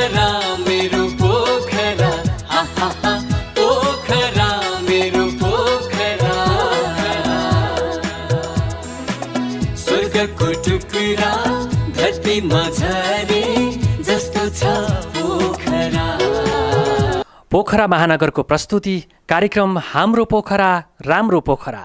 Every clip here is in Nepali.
पोखरा मेरो पोखरा, हा हा हा, पोखरा मेरो पोखरा, स्वर्गको टुक्रा धरतीमा झरे जस्तो छ पोखरा। पोखरा महानगरको प्रस्तुति कार्यक्रम हाम्रो पोखरा राम्रो पोखरा।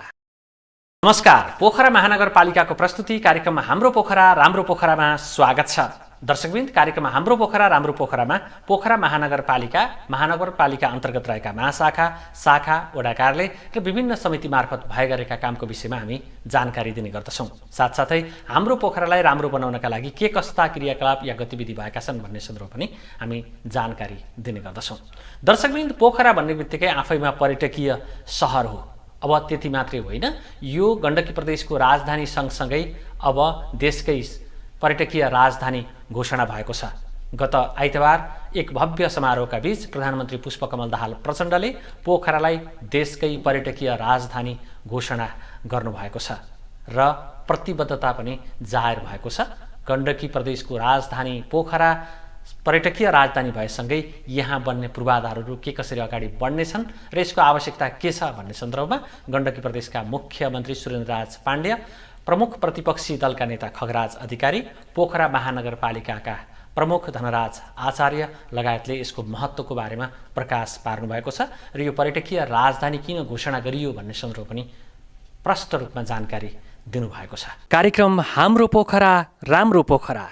नमस्कार, पोखरा महानगरपालिकाको प्रस्तुति कार्यक्रम हाम्रो पोखरा राम्रो पोखरामा स्वागत छ। दर्शकवृन्द, कार्यक्रम हाम्रो पोखरा राम्रो पोखरामा पोखरा महानगरपालिका अन्तर्गत रहेका महाशाखा, शाखा, वडा कार्यालय र विभिन्न समिति मार्फत भए गरेका कामको विषयमा हामी जानकारी दिने गर्दछौँ। साथसाथै हाम्रो पोखरालाई राम्रो बनाउनका लागि के कस्ता क्रियाकलाप या गतिविधि भएका छन् भन्ने सन्दर्भ पनि हामी जानकारी दिने गर्दछौँ। दर्शकवृन्द, पोखरा भन्ने बित्तिकै आफैमा पर्यटकीय सहर हो। अब त्यति मात्रै होइन, यो गण्डकी प्रदेशको राजधानी सँगसँगै अब देशकै पर्यटकीय राजधानी घोषणा भएको छ। गत आइतबार एक भव्य समारोहका बीच प्रधानमन्त्री पुष्पकमल दाहाल प्रचण्डले पोखरालाई देशकै पर्यटकीय राजधानी घोषणा गर्नुभएको छ र प्रतिबद्धता पनि जाहेर भएको छ। गण्डकी प्रदेशको राजधानी पोखरा पर्यटकीय राजधानी भएसँगै यहाँ बन्ने पूर्वाधारहरू के कसरी अगाडि बढ्नेछन् र यसको आवश्यकता के छ भन्ने सन्दर्भमा गण्डकी प्रदेशका मुख्यमन्त्री सुरेन्द्रराज पाण्ड्या, प्रमुख प्रतिपक्षी दलका नेता खगराज अधिकारी, पोखरा महानगरपालिकाका प्रमुख धनराज आचार्य लगायतले यसको महत्त्वको बारेमा प्रकाश पार्नुभएको छ र यो पर्यटकीय राजधानी किन घोषणा गरियो भन्ने सन्दर्भ पनि प्रष्ट रूपमा जानकारी दिनुभएको छ। कार्यक्रम हाम्रो पोखरा राम्रो पोखरा।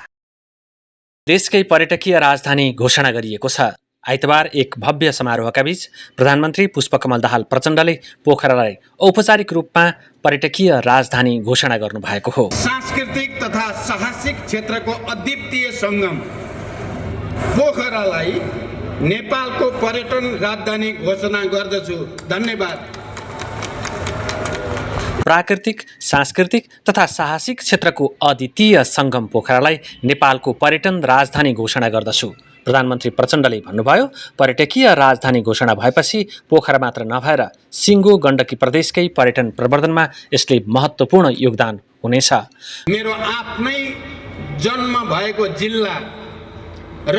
देशकै पर्यटकीय राजधानी घोषणा गरिएको छ। आइतबार एक भव्य समारोहका बीच प्रधानमन्त्री पुष्पकमल दाहाल प्रचण्डले पोखरालाई औपचारिक रूपमा पर्यटकीय राजधानी घोषणा गर्नुभएको हो। सांस्कृतिक तथा साहसिक क्षेत्रको अद्वितीय सङ्गम पोखरालाई नेपालको पर्यटन राजधानी घोषणा गर्दछु। धन्यवाद। प्राकृतिक, सांस्कृतिक तथा साहसिक क्षेत्रको अद्वितीय सङ्गम पोखरालाई नेपालको पर्यटन राजधानी घोषणा गर्दछु। प्रधानमन्त्री प्रचण्डले भन्नुभयो, पर्यटकीय राजधानी घोषणा भएपछि पोखरा मात्र नभएर सिङ्गो गण्डकी प्रदेशकै पर्यटन प्रवर्धनमा यसले महत्त्वपूर्ण योगदान हुनेछ। मेरो आफ्नै जन्म भएको जिल्ला र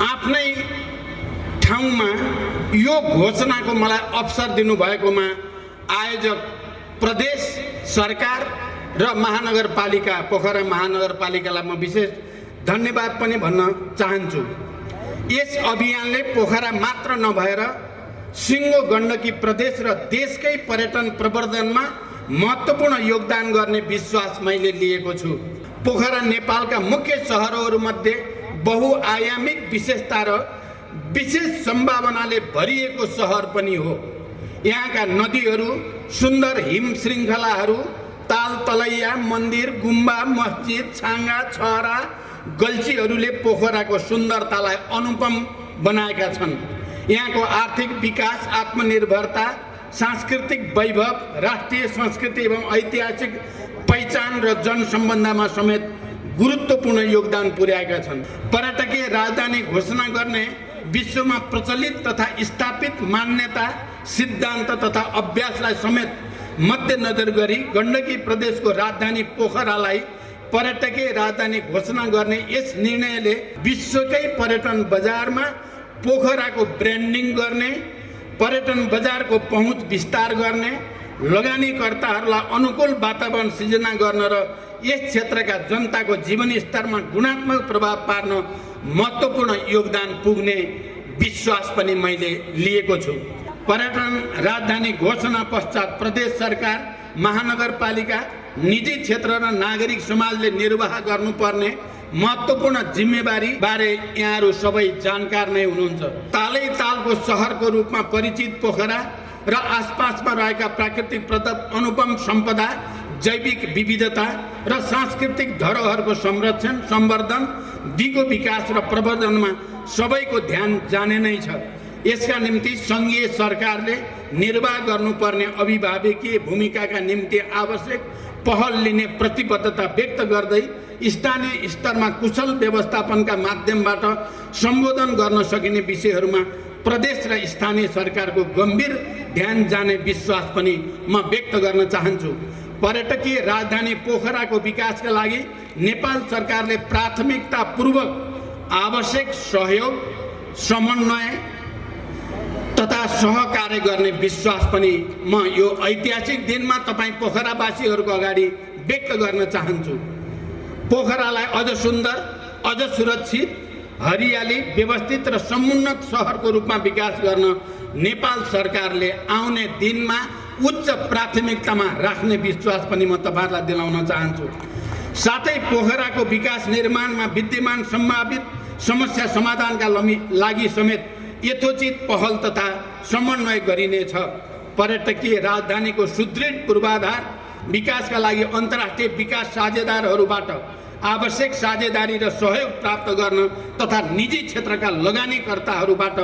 आफ्नै ठाउँमा यो घोषणाको मलाई अवसर दिनुभएकोमा आयोजक प्रदेश सरकार र महानगरपालिका पोखरा महानगरपालिकालाई म विशेष धन्यवाद पनि भन्न चाहन्छु। यस अभियानले पोखरा मात्र नभएर सिङ्गो गण्डकी प्रदेश र देशकै पर्यटन प्रवर्धनमा महत्त्वपूर्ण योगदान गर्ने विश्वास मैले लिएको छु। पोखरा नेपालका मुख्य सहरहरूमध्ये बहुआयामिक विशेषता र विशेष सम्भावनाले भरिएको सहर पनि हो। यहाँका नदीहरू, सुन्दर हिम श्रृङ्खलाहरू, ताल तलैया, मन्दिर, गुम्बा, मस्जिद, छाँगा, छहरा, गल्छीहरूले पोखराको सुन्दरतालाई अनुपम बनाएका छन्। यहाँको आर्थिक विकास, आत्मनिर्भरता, सांस्कृतिक वैभव, राष्ट्रिय संस्कृति एवं ऐतिहासिक पहिचान र जनसम्बन्धमा समेत गुरुत्वपूर्ण योगदान पुर्याएका छन्। पर्यटकीय राजधानी घोषणा गर्ने विश्वमा प्रचलित तथा स्थापित मान्यता, सिद्धान्त तथा अभ्यासलाई समेत मध्यनजर गरी गण्डकी प्रदेशको राजधानी पोखरालाई पर्यटकीय राजधानी घोषणा गर्ने यस निर्णयले विश्वकै पर्यटन बजारमा पोखराको ब्रान्डिङ गर्ने, पर्यटन बजारको पहुँच विस्तार गर्ने, लगानीकर्ताहरूलाई अनुकूल वातावरण सिर्जना गर्न र यस क्षेत्रका जनताको जीवनस्तरमा गुणात्मक प्रभाव पार्न महत्त्वपूर्ण योगदान पुग्ने विश्वास पनि मैले लिएको छु। पर्यटन राजधानी घोषणा पश्चात प्रदेश सरकार, महानगरपालिका, निजी क्षेत्र र नागरिक समाजले निर्वाह गर्नुपर्ने महत्त्वपूर्ण जिम्मेवारी बारे यहाँहरू सबै जानकार नै हुनुहुन्छ। तालै तालको सहरको रूपमा परिचित पोखरा र आसपासमा रहेका प्राकृतिक अनुपम सम्पदा, जैविक विविधता र सांस्कृतिक धरोहरको संरक्षण, सम्वर्धन, दिगो विकास र प्रवर्धनमा सबैको ध्यान जाने नै छ। यसका निम्ति सङ्घीय सरकारले निर्वाह गर्नुपर्ने अभिभावकीय भूमिकाका निम्ति आवश्यक पहल लिने प्रतिबद्धता व्यक्त गर्दै स्थानीय स्तरमा कुशल व्यवस्थापनका माध्यमबाट सम्बोधन गर्न सकिने विषयहरूमा प्रदेश र स्थानीय सरकारको गम्भीर ध्यान जाने विश्वास पनि म व्यक्त गर्न चाहन्छु। पर्यटकीय राजधानी पोखराको विकासका लागि नेपाल सरकारले प्राथमिकतापूर्वक आवश्यक सहयोग, समन्वय तथा सहकार्य गर्ने विश्वास पनि म यो ऐतिहासिक दिनमा तपाईँ पोखरावासीहरूको अगाडि व्यक्त गर्न चाहन्छु। पोखरालाई अझ सुन्दर, अझ सुरक्षित, हरियाली, व्यवस्थित र समुन्नत सहरको रूपमा विकास गर्न नेपाल सरकारले आउने दिनमा उच्च प्राथमिकतामा राख्ने विश्वास पनि म तपाईहरुलाई दिलाउन चाहन्छु। साथै पोखराको विकास निर्माणमा विद्यमान सम्भावित समस्या समाधानका लागि समेत यथोचित पहल तथा समन्वय गरिनेछ। पर्यटकीय राजधानीको सुदृढ पूर्वाधार विकासका लागि अन्तर्राष्ट्रिय विकास साझेदारहरूबाट आवश्यक साझेदारी र सहयोग प्राप्त गर्न तथा निजी क्षेत्रका लगानीकर्ताहरूबाट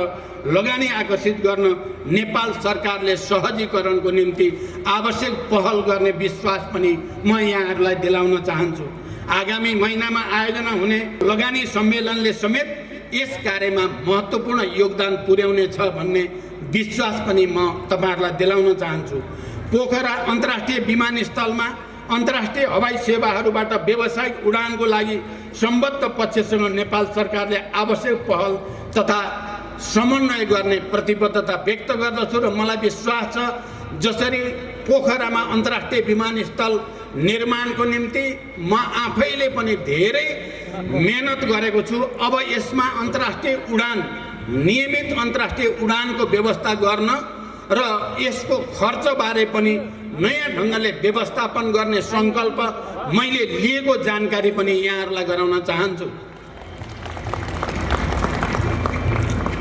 लगानी आकर्षित गर्न नेपाल सरकारले सहजीकरणको निम्ति आवश्यक पहल गर्ने विश्वास पनि म यहाँहरूलाई दिलाउन चाहन्छु। आगामी महिनामा आयोजना हुने लगानी सम्मेलनले समेत यस कार्यमा महत्त्वपूर्ण योगदान पुर्याउनेछ भन्ने विश्वास पनि म तपाईहरुलाई दिलाउन चाहन्छु। पोखरा अन्तर्राष्ट्रिय विमानस्थलमा अन्तर्राष्ट्रिय हवाई सेवाहरूबाट व्यावसायिक उडानको लागि सम्बद्ध पक्षसँग नेपाल सरकारले आवश्यक पहल तथा समन्वय गर्ने प्रतिबद्धता व्यक्त गर्दछु र मलाई विश्वास छ जसरी पोखरामा अन्तर्राष्ट्रिय विमानस्थल निर्माणको निम्ति म आफैले पनि धेरै मेहनत गरेको छु। अब यसमा अन्तर्राष्ट्रिय उडान, नियमित अन्तर्राष्ट्रिय उडानको व्यवस्था गर्न र यसको खर्चबारे पनि नयाँ ढङ्गले व्यवस्थापन गर्ने सङ्कल्प मैले लिएको जानकारी पनि यहाँहरूलाई गराउन चाहन्छु।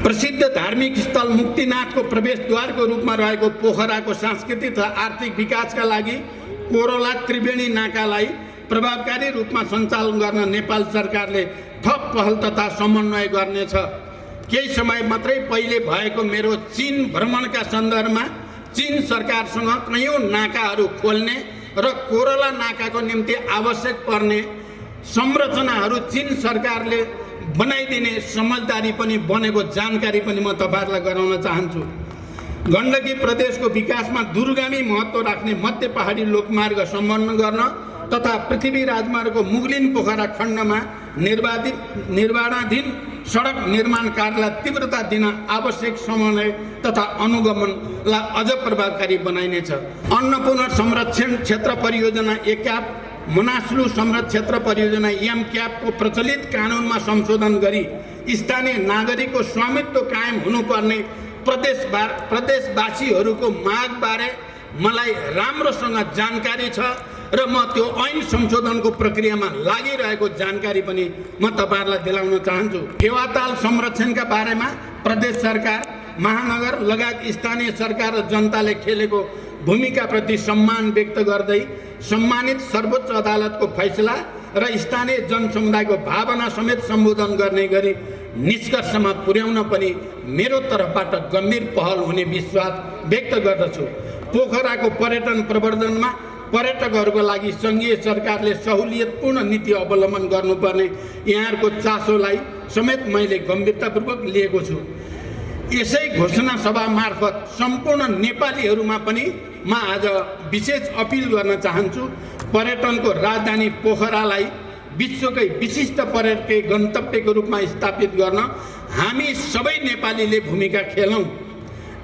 प्रसिद्ध धार्मिक स्थल मुक्तिनाथको प्रवेशद्वारको रूपमा रहेको पोखराको सांस्कृतिक तथा आर्थिक विकासका लागि कोरोला त्रिवेणी नाकालाई प्रभावकारी रूपमा सञ्चालन गर्न नेपाल सरकारले थप पहल तथा समन्वय गर्नेछ। केही समय मात्रै पहिले भएको मेरो चीन भ्रमणका सन्दर्भमा चीन सरकारसँग कयौं नाकाहरू खोल्ने र कोरोला नाकाको निम्ति आवश्यक पर्ने संरचनाहरू चीन सरकारले बनाइदिने समझदारी पनि बनेको जानकारी पनि म तपाईहरुलाई गराउन चाहन्छु। गण्डकी प्रदेशको विकासमा दूरगामी महत्त्व राख्ने मध्य पहाडी लोकमार्ग सम्बन्ध गर्न तथा पृथ्वी राजमार्गको मुगलिन पोखरा खण्डमा निर्माणाधीन सडक निर्माण कार्यलाई तीव्रता दिन आवश्यक समन्वय तथा अनुगमनलाई अझ प्रभावकारी बनाइनेछ। अन्नपूर्ण संरक्षण क्षेत्र परियोजना एक्याप, मनासलु संरक्षण क्षेत्र परियोजना एमक्यापको प्रचलित कानुनमा संशोधन गरी स्थानीय नागरिकको स्वामित्व कायम हुनुपर्ने प्रदेशवासीहरूको मागबारे मलाई राम्रोसँग जानकारी छ र म त्यो ऐन संशोधनको प्रक्रियामा लागिरहेको जानकारी पनि म तपाईहरुलाई दिलाउन चाहन्छु। फेवाताल संरक्षणका बारेमा प्रदेश सरकार, महानगर लगायत स्थानीय सरकार र जनताले खेलेको भूमिकाप्रति सम्मान व्यक्त गर्दै सम्मानित सर्वोच्च अदालतको फैसला र स्थानीय जनसमुदायको भावना समेत सम्बोधन गर्ने गरी निष्कर्षमा पुर्याउन पनि मेरो तर्फबाट गम्भीर पहल हुने विश्वास व्यक्त गर्दछु। पोखराको पर्यटन प्रवर्धनमा पर्यटकहरूको लागि सङ्घीय सरकारले सहुलियतपूर्ण नीति अवलम्बन गर्नुपर्ने यहाँहरूको चासोलाई समेत मैले गम्भीरतापूर्वक लिएको छु। यसै घोषणा सभा मार्फत सम्पूर्ण नेपालीहरूमा पनि म आज विशेष अपिल गर्न चाहन्छु। पर्यटनको राजधानी पोखरालाई विश्वकै विशिष्ट पर्यटकीय गन्तव्यको रूपमा स्थापित गर्न हामी सबै नेपालीले भूमिका खेलौँ।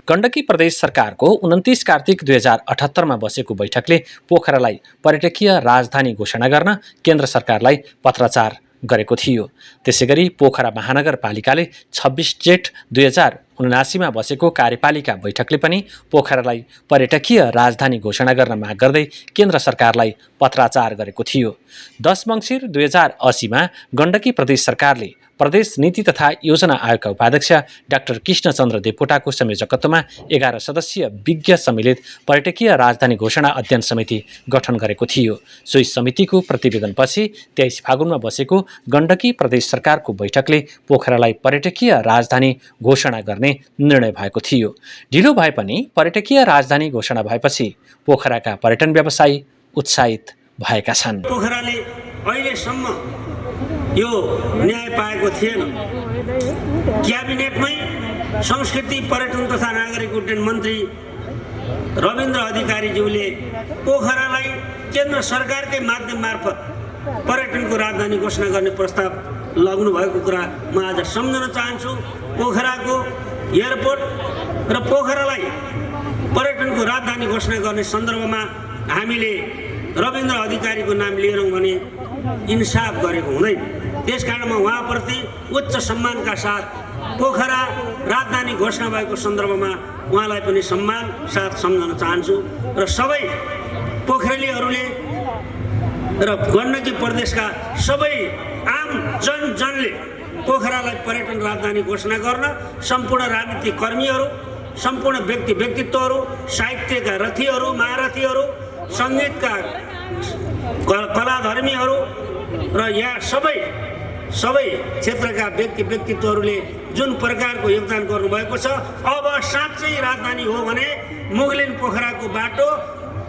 गण्डकी प्रदेश सरकारको 29 कार्तिक 2078 मा बसेको बैठकले पोखरालाई पर्यटकीय राजधानी घोषणा गर्न केन्द्र सरकारलाई पत्राचार गरेको थियो। त्यसैगरी पोखरा महानगरपालिकाले 26 जेठ 2079 मा बसेको कार्यपालिका बैठकले पनि पोखरालाई पर्यटकीय राजधानी घोषणा गर्न माग गर्दै केन्द्र सरकारलाई पत्राचार गरेको थियो। 10 मङ्सिर 2080 मा गण्डकी प्रदेश सरकारले प्रदेश नीति तथा योजना आयोगका उपाध्यक्ष डाक्टर कृष्णचन्द्र देवकोटाको संयोजकत्वमा 11 सदस्यीय विज्ञ सम्मिलित पर्यटकीय राजधानी घोषणा अध्ययन समिति गठन गरेको थियो। सोही समितिको प्रतिवेदनपछि 23 फागुनमा बसेको गण्डकी प्रदेश सरकारको बैठकले पोखरालाई पर्यटकीय राजधानी घोषणा गर्ने निर्णय भएको थियो। ढिलो भए पनि पर्यटकीय राजधानी घोषणा भएपछि पोखराका पर्यटन व्यवसायी उत्साहित भएका छन्। पोखराले अहिलेसम्म यो न्याय पाएको थिएन। क्याबिनेटमै संस्कृति, पर्यटन तथा नागरिक उड्डयन मन्त्री रविन्द्र अधिकारीज्यूले पोखरालाई केन्द्र सरकारकै माध्यम मार्फत पर्यटनको राजधानी घोषणा गर्ने प्रस्ताव लग्नु भएको कुरा म आज सम्झन चाहन्छु। पोखराको एयरपोर्ट र पोखरालाई पर्यटनको राजधानी घोषणा गर्ने सन्दर्भमा हामीले रविन्द्र अधिकारीको नाम लिएनौँ भने इन्साफ गरेको हुँदैन। त्यसकारण म उहाँप्रति उच्च सम्मानका साथ पोखरा राजधानी घोषणा भएको सन्दर्भमा उहाँलाई पनि सम्मान साथ सम्झन चाहन्छु र सबै पोखरेलीहरूले र गण्डकी प्रदेशका सबै आम जनजनले पोखरालाई पर्यटन राजधानी घोषणा गर्न सम्पूर्ण राजनीतिक कर्मीहरू, सम्पूर्ण व्यक्तित्वहरू, साहित्यका रथीहरू, महारथीहरू, सङ्गीतका कलाधर्मीहरू र यहाँ सबै क्षेत्रका व्यक्तित्वहरूले जुन प्रकारको योगदान गर्नुभएको छ, अब साँच्चै राजधानी हो भने मुगलिन पोखराको बाटो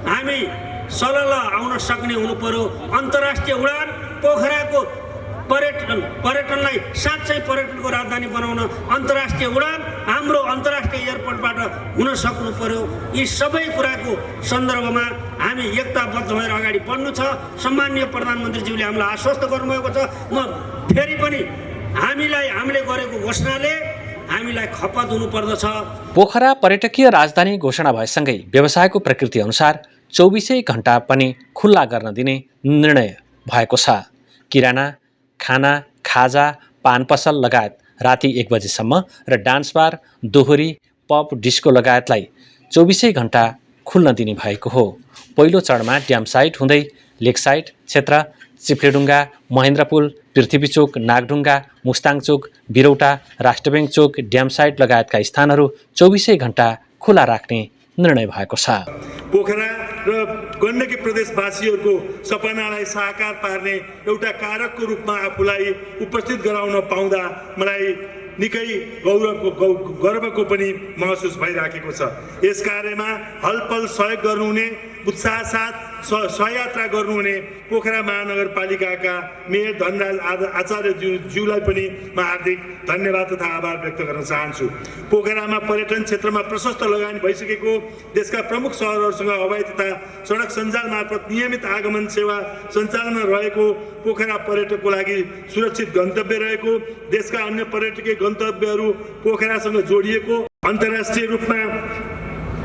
हामी सलल्ल आउन सक्ने हुनु पर्यो। अन्तर्राष्ट्रिय उडान पोखराको पर्यटनलाई साँच्चै पर्यटनको राजधानी बनाउन अन्तर्राष्ट्रिय उडान हाम्रो अन्तर्राष्ट्रिय एयरपोर्टबाट हुन सक्नु पर्यो। यी सबै कुराको सन्दर्भमा हामी एकताबद्ध भएर अगाडि बढ्नु छ। सम्माननीय प्रधानमन्त्रीज्यूले हामीलाई आश्वस्त गर्नुभएको छ। म फेरि पनि हामीले गरेको घोषणाले हामीलाई खपत हुनुपर्दछ। पोखरा पर्यटकीय राजधानी घोषणा भएसँगै व्यवसायको प्रकृति अनुसार 24 घण्टा पनि खुल्ला गर्न दिने निर्णय भएको छ। किराना, खाना, खाजा, पान पसल लगायत राति 1 बजेसम्म र डान्स बार, दोहोरी, पब, डिस्को लगायतलाई 24 घण्टा खुल्न दिने भएको हो। पहिलो चरणमा ड्याम साइट हुँदै लेक साइट क्षेत्र, चिप्लेडुङ्गा, महेन्द्रपुल, पृथ्वी चोक, नागढुङ्गा, मुस्ताङ चोक, बिरौटा, राष्ट्रब्याङ्क चोक, ड्याम साइट लगायतका स्थानहरू 24 घण्टा खुला राख्ने निर्णय भएको छ। पोखरा र गण्डकी प्रदेशवासीहरूको सपनालाई साकार पार्ने एउटा कारकको रूपमा आफूलाई उपस्थित गराउन पाउँदा मलाई निकै गर्वको पनि महसुस भइराखेको छ। यस कार्यमा हलपल सहयोग गर्नुहुने, उत्साह साथ सहयात्रा गर्नुहुने पोखरा महानगरपालिकाका मेयर धनराज आचार्यज्यूलाई पनि म हार्दिक धन्यवाद तथा आभार व्यक्त गर्न चाहन्छु। पोखरामा पर्यटन क्षेत्रमा प्रशस्त लगानी भइसकेको, देशका प्रमुख सहरहरूसँग हवाई तथा सडक सञ्जाल मार्फत नियमित आगमन सेवा सञ्चालनमा रहेको, पोखरा पर्यटकको लागि सुरक्षित गन्तव्य रहेको, देशका अन्य पर्यटकीय गन्तव्यहरू पोखरासँग जोडिएको, अन्तर्राष्ट्रिय रूपमा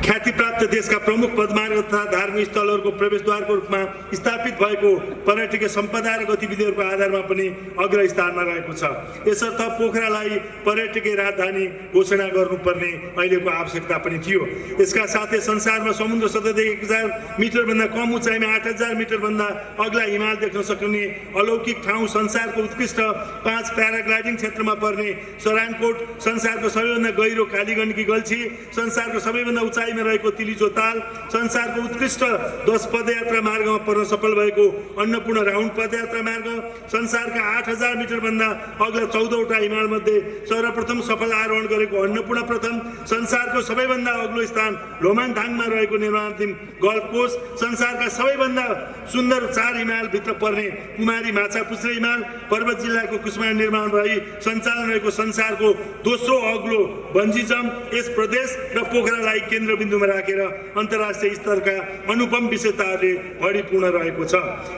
ख्यातिप्राप्त देशका प्रमुख पदमार्ग तथा धार्मिक स्थलहरूको प्रवेशद्वारको रूपमा स्थापित भएको पर्यटकीय सम्पदा र गतिविधिहरूको आधारमा पनि अग्रस्थानमा रहेको छ। यसर्थ पोखरालाई पर्यटकीय राजधानी घोषणा गर्नुपर्ने अहिलेको आवश्यकता पनि थियो। यसका साथै संसारमा समुद्र सतहदेखि 1000 मिटरभन्दा कम उचाइमा 8000 मिटरभन्दा अग्ला हिमाल देख्न सक्ने अलौकिक ठाउँ, संसारको उत्कृष्ट 5 प्याराग्लाइडिङ क्षेत्रमा पर्ने सरानकोट, संसारको सबैभन्दा गहिरो कालीगण्डकी गल्छी, संसारको सबैभन्दा उचाइ रहेको तिलिचो ताल, संसारको उत्कृष्ट 10 पदयात्रा मार्गमा पर्न सफल भएको अन्नपूर्ण राउन्ड पदयात्रा मार्ग, संसारका 8000 मिटरभन्दा अग्ला 14वटा हिमाल मध्ये सर्वप्रथम सफल आरोहण गरेको अन्नपूर्ण प्रथम, संसारको सबैभन्दा अग्लो स्थान लोमाङथाङमा रहेको निर्माणाधीन गल्फ कोर्स, संसारका सबैभन्दा सुन्दर 4 हिमाल भित्र पर्ने कुमारी माछा पुच्छ्रे हिमाल, पर्वत जिल्लाको कुसमा निर्माण भई सञ्चालन रहेको संसारको दोस्रो अग्लो बन्जी जम्प, यस प्रदेश र पोखरालाई केन्द्रबिन्दुमा राखेर अन्तर्राष्ट्रिय स्तरका अनुपम विशेषताहरूले भरिपूर्ण रहेको छ।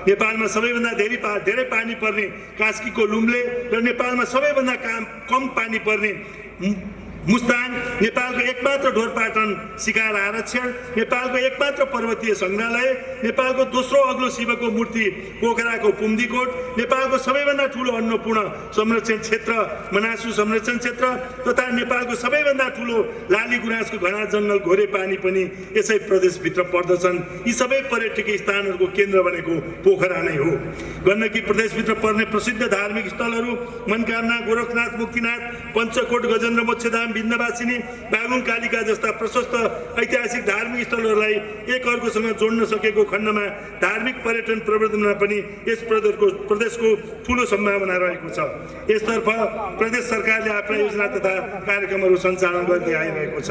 नेपालमा सबैभन्दा धेरै पानी पर्ने कास्कीको लुम्ले र नेपालमा सबैभन्दा कम पानी पर्ने मुस्ताङ, नेपालको एकमात्र ढोरपाटन शिकार आरक्षण, नेपालको एकमात्र पर्वतीय सङ्ग्रहालय, नेपालको दोस्रो अग्लो शिवको मूर्ति पोखराको पुम्दीकोट, नेपालको सबैभन्दा ठुलो अन्नपूर्ण संरक्षण क्षेत्र मनासु संरक्षण क्षेत्र तथा नेपालको सबैभन्दा ठुलो लाली गुराँसको घना जङ्गल घोरे पानी पनि यसै प्रदेशभित्र पर्दछन्। यी सबै पर्यटकीय स्थानहरूको केन्द्र भनेको पोखरा नै हो। गण्डकी प्रदेशभित्र पर्ने प्रसिद्ध धार्मिक स्थलहरू मनकामना, गोरखनाथ, मुक्तिनाथ, पञ्चकोट, गजेन्द्र मोक्षधाम, विन्ध्यवासिनी, बागलुङ कालिका जस्ता प्रशस्त ऐतिहासिक धार्मिक स्थलहरूलाई एक अर्कोसँग जोड्न सकेको खण्डमा धार्मिक पर्यटन प्रवर्धनमा पनि यस प्रदेशको ठुलो सम्भावना रहेको छ। यसतर्फ प्रदेश सरकारले आफ्ना योजना तथा कार्यक्रमहरू सञ्चालन गर्दै आइरहेको छ।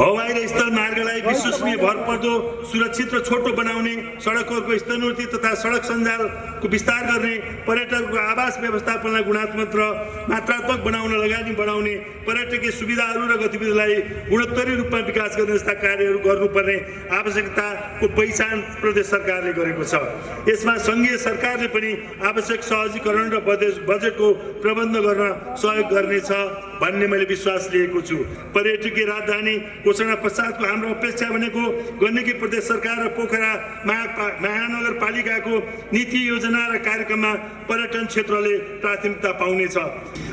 हवाई र स्थल मार्गलाई विश्वसनीय, भरपर्दो, सुरक्षित र छोटो बनाउने, सडकहरूको स्तरोन्नति तथा सडक सञ्जालको विस्तार गर्ने, पर्यटकको आवास व्यवस्थापनलाई गुणात्मक र मात्रात्मक बनाउन लगायत अगाडि बढाउने, पर्यटकीय सुविधाहरू र गतिविधिलाई गुणोत्तरी रूपमा विकास गर्ने जस्ता कार्यहरू गर्नुपर्ने आवश्यकताको पहिचान प्रदेश सरकारले गरेको छ। यसमा सङ्घीय सरकारले पनि आवश्यक सहजीकरण र बजेटको प्रबन्ध गर्न सहयोग गर्नेछ भन्ने मैले विश्वास लिएको छु। पर्यटकीय राजधानी घोषणा पश्चातको हाम्रो अपेक्षा भनेको गण्डकी प्रदेश सरकार र पोखरा महानगरपालिकाको नीति योजना र कार्यक्रममा पर्यटन क्षेत्रले प्राथमिकता पाउनेछ।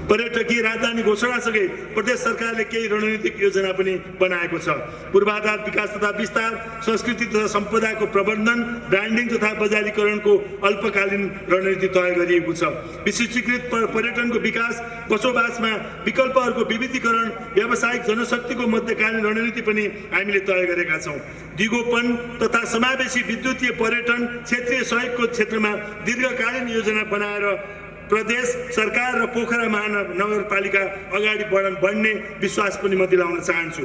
पर्यटकीय राजधानी घोषणासँगै प्रदेश सरकारले केही रणनीतिक योजना पनि बनाएको छ। पूर्वाधार विकास तथा विस्तार, संस्कृति तथा सम्पदाको प्रबन्धन, ब्रान्डिङ तथा बजारीकरणको अल्पकालीन रणनीति तय गरिएको छ। विशिष्टीकृत पर्यटनको विकास, बसोबासमा विकल्पहरूको विविधीकरण, व्यावसायिक जनशक्तिको मध्यकालीन रणनीति पनि हामीले तय गरेका छौँ। दिगोपन तथा समावेशी विद्युतीय पर्यटन, क्षेत्रीय सहयोगको क्षेत्रमा दीर्घकालीन योजना बनाएर प्रदेश सरकार र पोखरा महानगरपालिका अगाडि बढ्ने विश्वास पनि म दिलाउन चाहन्छु।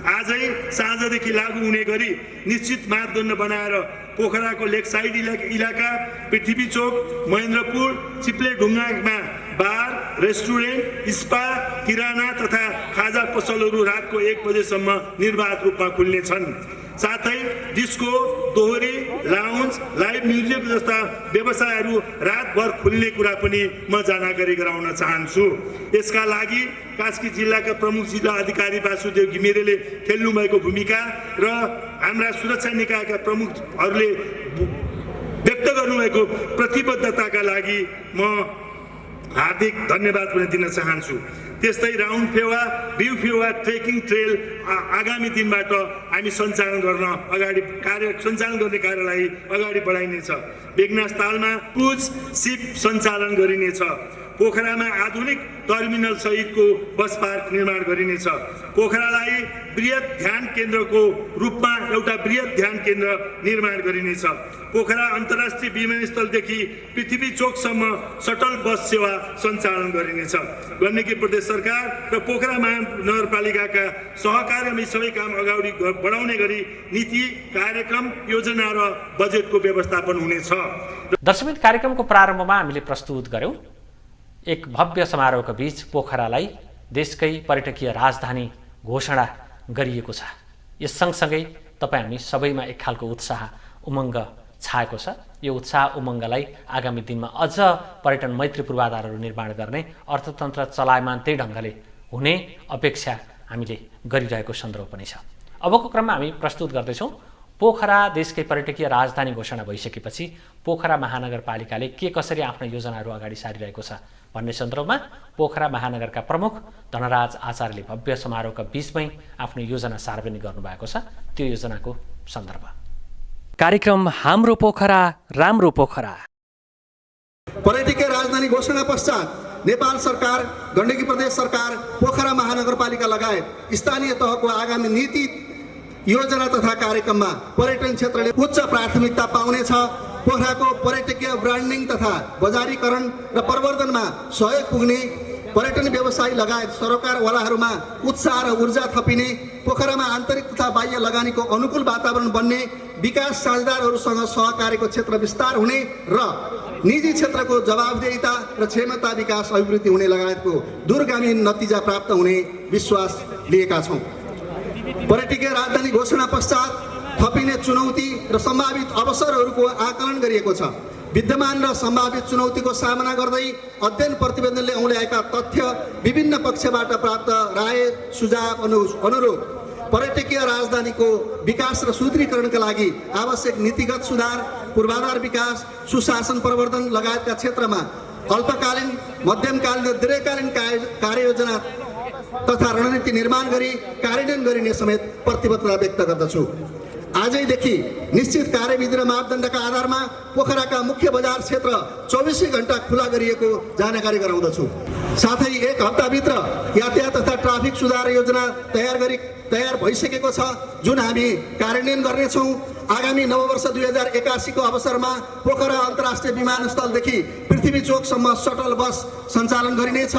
आजै साँझदेखि लागू हुने गरी निश्चित मापदण्ड बनाएर पोखराको लेक साइड इलाका, पृथ्वी चोक, महेन्द्रपुर, चिप्लेढुङ्गामा बार, रेस्टुरेन्ट, स्पा, किराना तथा खाजा पसलहरू रातको 1 बजेसम्म निर्वाध रूपमा खुल्ने छन्। साथै डिस्को, दोहोरी, लाउन्ज, लाइभ म्युजिक जस्ता व्यवसायहरू रातभर खुल्ने कुरा पनि म जानकारी गराउन चाहन्छु। यसका लागि कास्की जिल्लाका प्रमुख जिल्ला अधिकारी वासुदेव घिमिरेले खेल्नुभएको भूमिका र हाम्रा सुरक्षा निकायका प्रमुखहरूले व्यक्त गर्नुभएको प्रतिबद्धताका लागि म हार्दिक धन्यवाद पनि दिन चाहन्छु। त्यस्तै round Phewa, view Phewa, trekking trail आगामी दिनबाट हामी सञ्चालन गर्ने कार्यलाई अगाडि बढाइनेछ। बेगनास तालमा क्रुज सिप सञ्चालन गरिनेछ। पोखरामा आधुनिक टर्मिनल सहितको बस पार्क निर्माण गरिनेछ। पोखरालाई बृहत ध्यान केन्द्रको रूपमा एउटा बृहत ध्यान केन्द्र निर्माण गरिनेछ। पोखरा अन्तर्राष्ट्रिय विमानस्थलदेखि पृथ्वी चोकसम्म सटल बस सेवा सञ्चालन गरिनेछ। गण्डकी प्रदेश सरकार र पोखरा महानगरपालिकाका सहकार्यमा सबै काम अगाडि बढाउने गरी नीति, कार्यक्रम, योजना र बजेटको व्यवस्थापन हुनेछ। दर्शकबिन, कार्यक्रमको प्रारम्भमा हामीले प्रस्तुत गर्यौं एक भव्य समारोहका बीच पोखरालाई देशकै पर्यटकीय राजधानी घोषणा गरिएको छ। यस सँगसँगै तपाईँ हामी सबैमा एक खालको उत्साह, उमङ्ग छाएको छ। यो उत्साह उमङ्गलाई आगामी दिनमा अझ पर्यटन मैत्री पूर्वाधारहरू निर्माण गर्ने, अर्थतन्त्र चलायमान त्यही ढङ्गले हुने अपेक्षा हामीले गरिरहेको सन्दर्भ पनि छ। अबको क्रममा हामी प्रस्तुत गर्दैछौँ पोखरा देशकै पर्यटकीय राजधानी घोषणा भइसकेपछि पोखरा महानगरपालिकाले के कसरी आफ्ना योजनाहरू अगाडि सारिरहेको छ भन्ने सन्दर्भमा पोखरा महानगरका प्रमुख धनराज आचार्यले भव्य समारोहका बीचमै आफ्नो योजना सार्वजनिक गर्नुभएको छ। त्यो योजनाको सन्दर्भ कार्यक्रम हाम्रो पोखरा राम्रो पोखरा। पर्यटकीय राजधानी घोषणा पश्चात नेपाल सरकार, गण्डकी प्रदेश सरकार, पोखरा महानगरपालिका लगायत स्थानीय तहको आगामी नीति, योजना तथा कार्यक्रममा पर्यटन क्षेत्रले उच्च प्राथमिकता पाउनेछ। पोखराको पर्यटकीय ब्रान्डिङ तथा बजारीकरण र प्रवर्धनमा सहयोग पुग्ने, पर्यटन व्यवसायी लगायत सरोकारवालाहरूमा उत्साह र ऊर्जा थपिने, पोखरामा आन्तरिक तथा बाह्य लगानीको अनुकूल वातावरण बन्ने, विकास साझेदारहरूसँग सहकार्यको क्षेत्र विस्तार हुने र निजी क्षेत्रको जवाबदेहिता र क्षमता विकास अभिवृद्धि हुने लगायतको दूरगामी नतिजा प्राप्त हुने विश्वास लिएका छौँ। पर्यटकीय राजधानी घोषणा पश्चात थपिने चुनौती र सम्भावित अवसरहरूको आकलन गरिएको छ। विद्यमान र सम्भावित चुनौतीको सामना गर्दै अध्ययन प्रतिवेदनले औल्याएका तथ्य, विभिन्न पक्षबाट प्राप्त राय सुझाव अनुरूप पर्यटकीय राजधानीको विकास र सुदृढीकरणका लागि आवश्यक नीतिगत सुधार, पूर्वाधार विकास, सुशासन प्रवर्धन लगायतका क्षेत्रमा अल्पकालीन, मध्यमकालीन र दीर्घकालीन कार्ययोजना तथा रणनीति निर्माण गरी कार्यान्वयन गरिने समेत प्रतिबद्धता व्यक्त गर्दछु। आजैदेखि निश्चित कार्यविधि र मापदण्डका आधारमा पोखराका मुख्य बजार क्षेत्र 24 घण्टा खुला गरिएको जानकारी गराउँदछु। साथै 1 हप्ताभित्र यातायात तथा ट्राफिक सुधार योजना तयार भइसकेको छ, जुन हामी कार्यान्वयन गर्नेछौँ। आगामी नववर्ष 2081 को अवसरमा पोखरा अन्तर्राष्ट्रिय विमानस्थलदेखि पृथ्वी चोकसम्म सटल बस सञ्चालन गरिनेछ।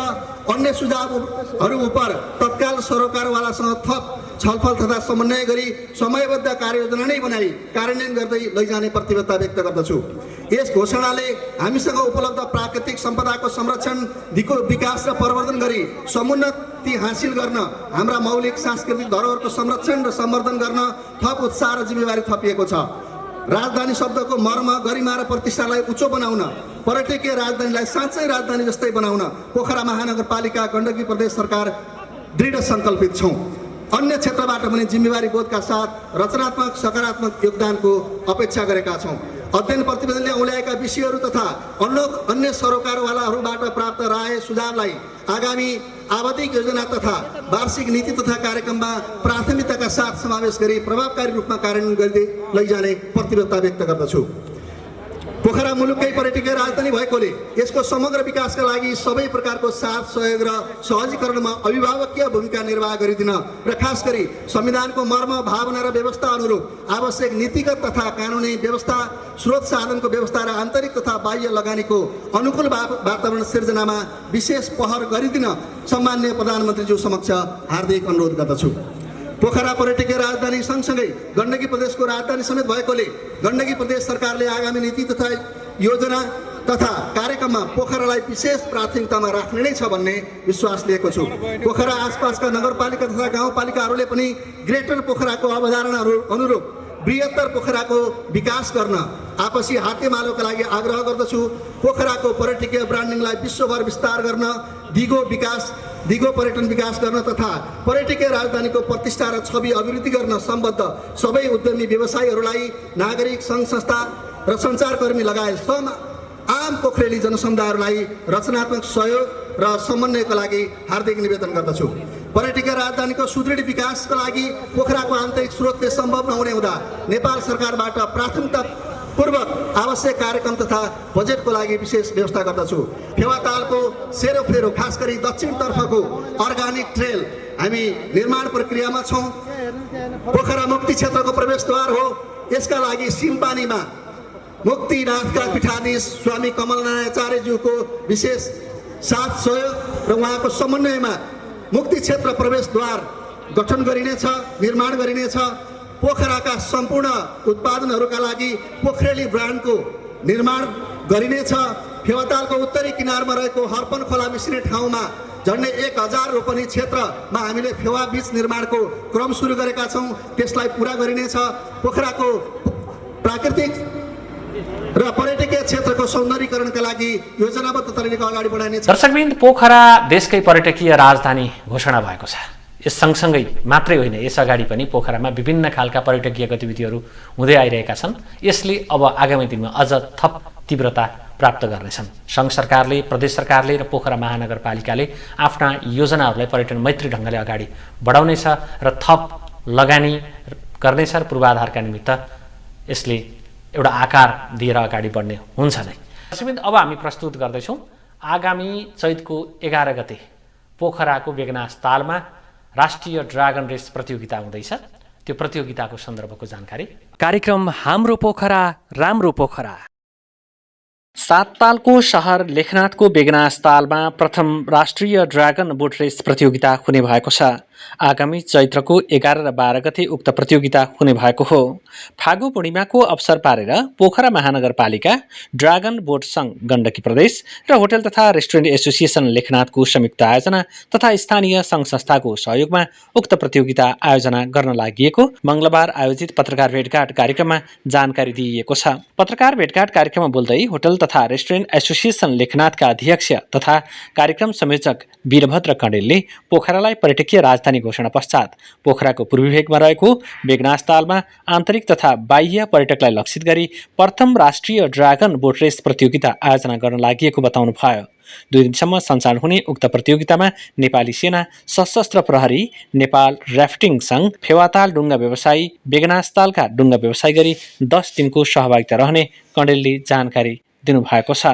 अन्य सुझावहरू उप तत्काल सरोकारवालासँग थप छलफल तथा समन्वय गरी समयबद्ध कार्ययोजना नै बनाई कार्यान्वयन गर्दै लैजाने प्रतिबद्धता व्यक्त गर्दछु। यस घोषणाले हामीसँग उपलब्ध प्राकृतिक सम्पदाको संरक्षण, दिगो विकास र प्रवर्धन गरी समुन्नति हासिल गर्न, हाम्रा मौलिक सांस्कृतिक धरोहरको संरक्षण र सम्वर्धन गर्न थप उत्साह र जिम्मेवारी थपिएको छ। राजधानी शब्दको मर्म, गरिमा र प्रतिष्ठालाई उच्च बनाउन, पर्यटकीय राजधानीलाई साँच्चै राजधानी जस्तै बनाउन पोखरा महानगरपालिका गण्डकी प्रदेश सरकार दृढ सङ्कल्पित छौँ। अन्य क्षेत्रबाट पनि जिम्मेवारी बोधका साथ रचनात्मक सकारात्मक योगदानको अपेक्षा गरेका छौँ। अध्ययन प्रतिवेदनले औल्याएका विषयहरू तथा अन्य सरोकारवालाहरूबाट प्राप्त राय सुझावलाई आगामी आवधिक योजना तथा वार्षिक नीति तथा कार्यक्रममा प्राथमिकताका साथ समावेश गरी प्रभावकारी रूपमा कार्यान्वयन गर्दै लैजाने प्रतिबद्धता व्यक्त गर्दछु। पोखरा मुलुककै पर्यटकीय राजधानी भएकोले यसको समग्र विकासका लागि सबै प्रकारको साथ सहयोग र सहजीकरणमा अभिभावकीय भूमिका निर्वाह गरिदिन र खास गरी संविधानको मर्म, भावना र व्यवस्था अनुरूप आवश्यक नीतिगत तथा कानुनी व्यवस्था, स्रोत साधनको व्यवस्था र आन्तरिक तथा बाह्य लगानीको अनुकूल वातावरण सिर्जनामा विशेष पहल गरिदिन सम्माननीय प्रधानमन्त्रीज्यू समक्ष हार्दिक अनुरोध गर्दछु। पोखरा पर्यटकीय राजधानी सँगसँगै गण्डकी प्रदेशको राजधानी समेत भएकोले गण्डकी प्रदेश सरकारले आगामी नीति तथा योजना तथा कार्यक्रममा पोखरालाई विशेष प्राथमिकतामा राख्ने नै छ भन्ने विश्वास लिएको छु। पोखरा आसपासका नगरपालिका तथा गाउँपालिकाहरूले पनि ग्रेटर पोखराको अवधारणा अनुरूप बृहत्तर पोखराको विकास गर्न आपसी हातेमालोका लागि आग्रह गर्दछु। पोखराको पर्यटकीय ब्रान्डिङलाई विश्वभर विस्तार गर्न, दिगो पर्यटन विकास गर्न तथा पर्यटकीय राजधानीको प्रतिष्ठा र छवि अभिवृद्धि गर्न सम्बद्ध सबै उद्यमी व्यवसायीहरूलाई, नागरिक सङ्घ संस्था र सञ्चारकर्मी लगायत आम पोखरेली जनसमुदायहरूलाई रचनात्मक सहयोग र समन्वयको लागि हार्दिक निवेदन गर्दछु। पर्यटकीय राजधानीको सुदृढ विकासका लागि पोखराको आन्तरिक स्रोतले सम्भव नहुने हुँदा नेपाल सरकारबाट प्राथमिकतापूर्वक आवश्यक कार्यक्रम तथा बजेटको लागि विशेष व्यवस्था गर्दछु। फेवातालको सेरोफेरो, खास गरी दक्षिणतर्फको अर्गानिक ट्रेल हामी निर्माण प्रक्रियामा छौँ। पोखरा मुक्ति क्षेत्रको प्रवेशद्वार हो। यसका लागि सिमपानीमा मुक्तिनाथका पीठाधीश स्वामी कमलनारायणज्यूको विशेष साथ सहयोग र उहाँको समन्वयमा मुक्ति क्षेत्र प्रवेशद्वार गठन गरिनेछ, निर्माण गरिनेछ। पोखराका सम्पूर्ण उत्पादनहरूका लागि पोखरेली ब्रान्डको निर्माण गरिनेछ। फेवातालको उत्तरी किनारमा रहेको हर्पन खोला मिसिने ठाउँमा झन्डै 1000 रोपनी क्षेत्रमा हामीले फेवा बीज निर्माणको क्रम सुरु गरेका छौँ। त्यसलाई पुरा गरिनेछ। पोखराको प्राकृतिक र पर्यटकीय क्षेत्रको सौन्दर्यीकरणका लागि योजनाबद्ध तरिकाले अगाडि बढाइनेछ। दर्शकवृन्द, पोखरा देशकै पर्यटकीय राजधानी घोषणा भएको छ। यस सँगसँगै मात्रै होइन, यस अगाडि पनि पोखरामा विभिन्न खालका पर्यटकीय गतिविधिहरू हुँदै आइरहेका छन्। यसले अब आगामी दिनमा अझ थप तीव्रता प्राप्त गर्नेछन्। सङ्घ सरकारले, प्रदेश सरकारले र पोखरा महानगरपालिकाले आफ्ना योजनाहरूलाई पर्यटन मैत्री ढङ्गले अगाडि बढाउनेछ र थप लगानी गर्नेछ र पूर्वाधारका निमित्त यसले एउटा आकार दिएर अगाडि बढ्ने हुन्छ नै। अब हामी प्रस्तुत गर्दैछौँ आगामी चैतको 11 गते पोखराको बेगनास तालमा राष्ट्रिय ड्रागन रेस प्रतियोगिता हुँदैछ। त्यो प्रतियोगिताको सन्दर्भको जानकारी। कार्यक्रम हाम्रो पोखरा राम्रो पोखरा। 7 तालको सहर लेखनाथको बेगनास तालमा प्रथम राष्ट्रिय ड्रागन बोट रेस प्रतियोगिता हुने भएको छ। आगामी चैत्रको 11 र 12 गते उक्त प्रतियोगिता हुने भएको हो। फागु पूर्णिमाको अवसर पारेर पोखरा महानगरपालिका, ड्रागन बोट सङ्घ गण्डकी प्रदेश र होटल तथा रेस्टुरेन्ट एसोसिएसन लेखनाथको संयुक्त आयोजना तथा स्थानीय सङ्घ संस्थाको सहयोगमा उक्त प्रतियोगिता आयोजना गर्न लागि मङ्गलबार आयोजित पत्रकार भेटघाट कार्यक्रममा जानकारी दिइएको छ। पत्रकार भेटघाट कार्यक्रममा बोल्दै होटल तथा रेस्टुरेन्ट एसोसिएसन लेखनाथका अध्यक्ष तथा कार्यक्रम संयोजक वीरभद्र कण्डेलले पोखरालाई पर्यटकीय राजधानी घोषणा पश्चात पोखराको पूर्वी भेगमा रहेको बेगनास तालमा आन्तरिक तथा बाह्य पर्यटकलाई लक्षित गरी प्रथम राष्ट्रिय ड्रागन बोट रेस प्रतियोगिता आयोजना गर्न लागि बताउनु भयो। 2 दिनसम्म सञ्चालन हुने उक्त प्रतियोगितामा नेपाली सेना, सशस्त्र प्रहरी, नेपाल ऱ्याफ्टिङ सङ्घ, फेवाताल डुङ्गा व्यवसायी, बेगनास तालका डुङ्गा व्यवसाय गरी 10 दिनको सहभागिता रहने कण्डेलले जानकारी दिनुभएको छ।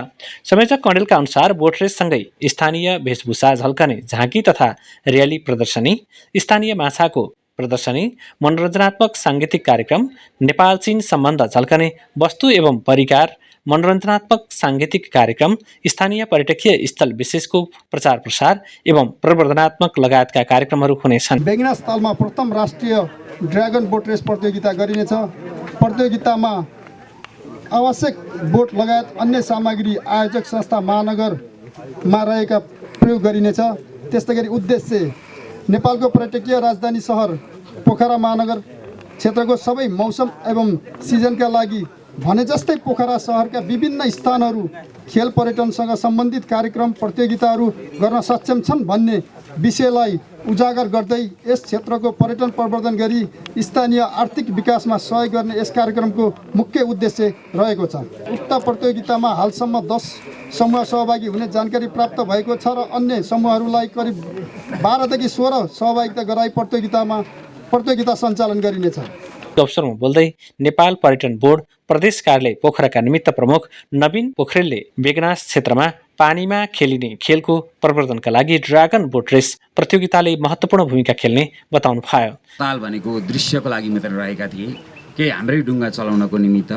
संयोजक कण्डेलका अनुसार बोट रेससँगै स्थानीय वेशभूषा झल्कने झाँकी तथा र्याली प्रदर्शनी, स्थानीय माछाको प्रदर्शनी, मनोरञ्जनात्मक साङ्गीतिक कार्यक्रम, नेपाल चीन सम्बन्ध झल्कने वस्तु एवं परिकार, मनोरञ्जनात्मक साङ्गीतिक कार्यक्रम, स्थानीय पर्यटकीय स्थल विशेषको प्रचार प्रसार एवं प्रवर्धनात्मक लगायतका कार्यक्रमहरू हुनेछन्। बेगनास तालमा प्रथम राष्ट्रिय ड्रागन बोट रेस प्रतियोगिता गरिनेछ। प्रतियोगितामा आवश्यक बोट लगायत अन्य सामग्री आयोजक संस्था महानगरमा रहेका प्रयोग गरिनेछ। त्यस्तै गरी उद्देश्य नेपालको पर्यटकीय राजधानी सहर पोखरा महानगर क्षेत्रको सबै मौसम एवं सिजनका लागि भने जस्तै पोखरा सहरका विभिन्न स्थानहरू खेल पर्यटनसँग सम्बन्धित कार्यक्रम प्रतियोगिताहरू गर्न सक्षम छन् भन्ने विषयलाई उजागर गर्दै यस क्षेत्रको पर्यटन प्रवर्धन गरी स्थानीय आर्थिक विकासमा सहयोग गर्ने यस कार्यक्रमको मुख्य उद्देश्य रहेको छ। उक्त प्रतियोगितामा हालसम्म 10 समूह सहभागी हुने जानकारी प्राप्त भएको छ र अन्य समूहहरूलाई करिब 12 देखि 16 सहभागिता गराई प्रतियोगिता सञ्चालन गरिनेछ। अवसरमा बोल्दै नेपाल पर्यटन बोर्ड प्रदेश कार्यालय पोखराका निमित्त प्रमुख नवीन पोखरेलले बेगनास क्षेत्रमा पानीमा खेलिने खेलको प्रवर्धनका लागि ड्रागन बोट रेस प्रतियोगिताले महत्त्वपूर्ण भूमिका खेल्ने बताउनु भयो। ताल भनेको दृश्यको लागि मात्र रहेका थिए, केही हाम्रै डुङ्गा चलाउनको निमित्त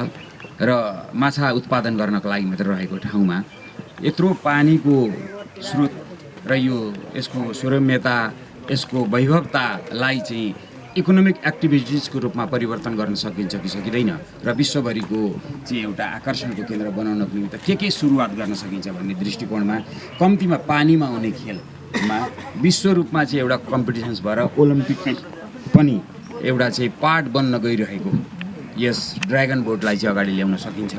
र माछा उत्पादन गर्नको लागि मात्र रहेको ठाउँमा यत्रो पानीको स्रोत र यसको सुरम्यता, यसको वैभवतालाई चाहिँ इकोनोमिक एक्टिभिटिजको रूपमा परिवर्तन गर्न सकिन्छ कि सकिँदैन र विश्वभरिको चाहिँ एउटा आकर्षणको केन्द्र बनाउनको निमित्त के सुरुवात गर्न सकिन्छ भन्ने दृष्टिकोणमा कम्तीमा पानीमा हुने खेलमा विश्व रूपमा चाहिँ एउटा कम्पिटिसन्स भएर ओलम्पिक पनि एउटा चाहिँ पार्ट बन्न गइरहेको यस ड्रागन बोटलाई चाहिँ अगाडि ल्याउन सकिन्छ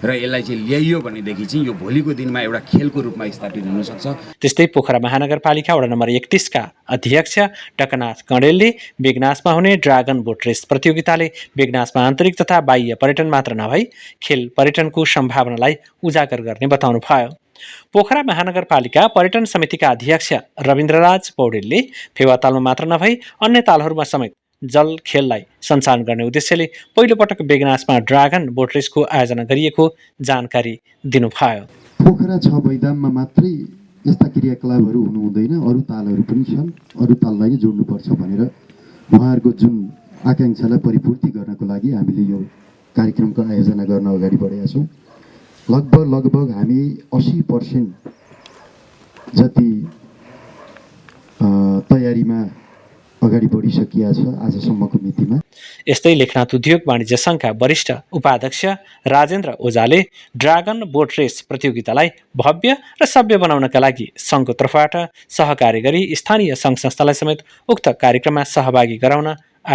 र यसलाई चाहिँ ल्याइयो भनेदेखि चाहिँ यो भोलिको दिनमा एउटा खेलको रूपमा स्थापित हुन सक्छ। त्यस्तै पोखरा महानगरपालिका वडा नम्बर 31 का अध्यक्ष टकनाथ कणेलले बेगनासमा हुने ड्रागन बोट रेस प्रतियोगिताले बेगनासमा आन्तरिक तथा बाह्य पर्यटन मात्र नभई खेल पर्यटनको सम्भावनालाई उजागर गर्ने बताउनु भयो। पोखरा महानगरपालिका पर्यटन समितिका अध्यक्ष रविन्द्रराज पौडेलले फेवातालमा मात्र नभई अन्य तालहरूमा समेत जल खेललाई सञ्चालन गर्ने उद्देश्यले पहिलोपटक बेगनासमा ड्रागन बोट रेसको आयोजना गरिएको जानकारी दिनुभयो। पोखरा 6 बैदाममा मात्रै यस्ता क्रियाकलापहरू हुनु हुँदैन, अरू तालहरू पनि छन्, अरू ताललाई नै जोड्नुपर्छ भनेर उहाँहरूको जुन आकाङ्क्षालाई परिपूर्ति गर्नको लागि हामीले यो कार्यक्रमको आयोजना गर्न अगाडि बढेका छौँ। लगभग हामी 80% जति तयारीमा अगाडि बढिसकिया छ आजसम्मको मितिमा। यस्तै लेखनाथ उद्योग वाणिज्य सङ्घका वरिष्ठ उपाध्यक्ष राजेन्द्र ओझाले ड्रागन बोट रेस प्रतियोगितालाई भव्य र सभ्य बनाउनका लागि सङ्घको तर्फबाट सहकार्य गरी स्थानीय सङ्घ संस्थालाई समेत उक्त कार्यक्रममा सहभागी गराउन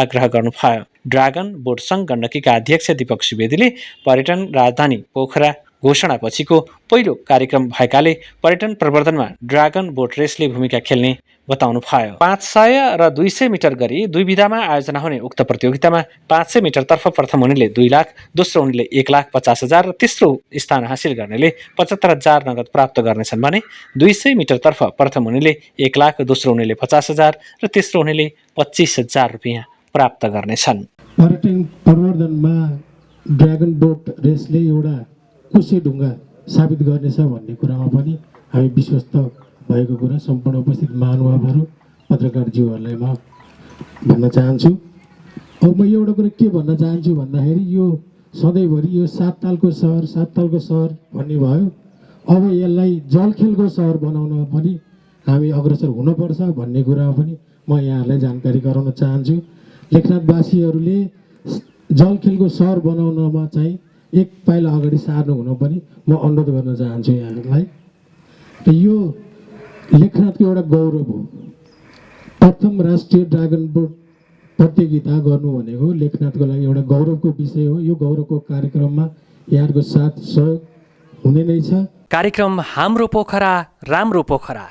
आग्रह गर्नुभयो। ड्रागन बोट सङ्घ गण्डकीका अध्यक्ष दीपक सुवेदीले पर्यटन राजधानी पोखरा घोषणापछिको पहिलो कार्यक्रम भएकाले पर्यटन प्रवर्धनमा ड्रागन बोट रेसले भूमिका खेल्ने बताउनु भयो। 500 र 200 मिटर गरी दुई विधामा आयोजना हुने उक्त प्रतियोगितामा 500 मिटरतर्फ प्रथम हुनेले 2 लाख, दोस्रो हुनेले 1,50,000 र तेस्रो स्थान हासिल गर्नेले 75,000 नगद प्राप्त गर्नेछन् भने 200 मिटरतर्फ प्रथम हुनेले 1 लाख, दोस्रो हुनेले 50,000 र तेस्रो हुनेले 25,000 रुपियाँ प्राप्त गर्नेछन्। पर्यटन प्रवर्धनमा ड्रागन बोट रेसले एउटा खुसी ढुङ्गा साबित गर्नेछ भन्ने कुरामा पनि हामी विश्वस्त भएको कुरा सम्पूर्ण उपस्थित महानुभावहरू पत्रकारज्यूहरूलाई म भन्न चाहन्छु। अब म एउटा कुरा के भन्न चाहन्छु भन्दाखेरि यो सधैँभरि यो 7 तालको सहर भन्ने भयो, अब यसलाई जलखेलको सहर बनाउन पनि हामी अग्रसर हुनुपर्छ भन्ने कुरामा पनि म यहाँहरूलाई जानकारी गराउन चाहन्छु। लेखनाथवासीहरूले जलखेलको सहर बनाउनमा चाहिँ एक पाइला अगाडि सार्नु हुन पनि म अनुरोध गर्न चाहन्छु यहाँहरूलाई। र यो लेखनाथको एउटा गौरव हो। प्रथम राष्ट्रिय ड्रागन बोट प्रतियोगिता गर्नु भनेको लेखनाथको लागि एउटा गौरवको विषय हो। यो गौरवको कार्यक्रममा यहाँहरूको साथ सहयोग हुने नै छ। कार्यक्रम हाम्रो पोखरा राम्रो पोखरा।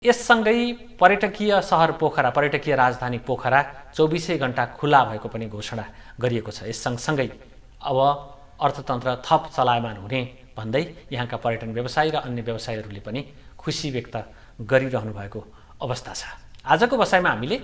यससँगै पर्यटकीय सहर पोखरा, पर्यटकीय राजधानी पोखरा 24 घण्टा खुला भएको पनि घोषणा गरिएको छ। यस सँगसँगै अब अर्थतन्त्र थप चलायमान हुने भन्दै यहाँका पर्यटन व्यवसायी र अन्य व्यवसायीहरूले पनि खुसी व्यक्त गरिरहनु भएको अवस्था छ। आजको बसाइमा हामीले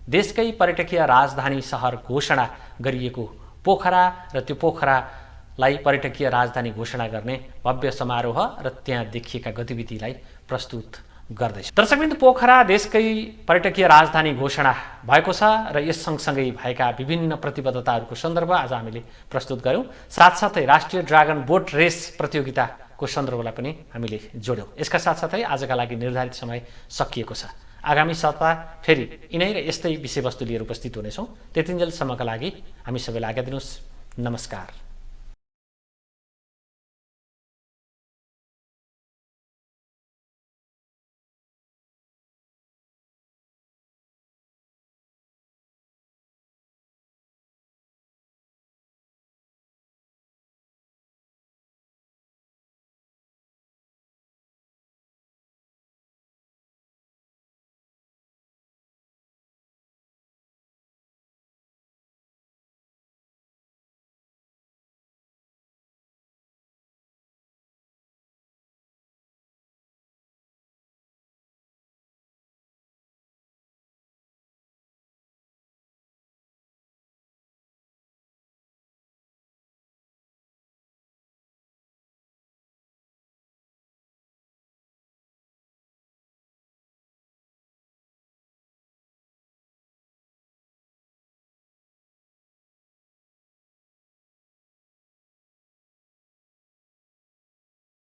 देशकै पर्यटकीय राजधानी सहर घोषणा गरिएको पोखरा र त्यो पोखरालाई पर्यटकीय राजधानी घोषणा गर्ने भव्य समारोह र त्यहाँ देखिएका गतिविधिलाई प्रस्तुत गर्दैछ। दर्शकबिन्दु, पोखरा देशकै पर्यटकीय राजधानी घोषणा भएको छ र यस सँगसँगै भएका विभिन्न प्रतिबद्धताहरूको सन्दर्भ आज हामीले प्रस्तुत गऱ्यौँ। साथसाथै राष्ट्रिय ड्रागन बोट रेस प्रतियोगिताको सन्दर्भलाई पनि हामीले जोड्यौँ। यसका साथसाथै आजका लागि निर्धारित समय सकिएको छ। आगामी सप्ताह फेरि यिनै र यस्तै विषयवस्तु लिएर उपस्थित हुनेछौँ। त्यतिन्जेलसम्मका लागि हामी सबैलाई आज्ञा दिनुहोस्। नमस्कार।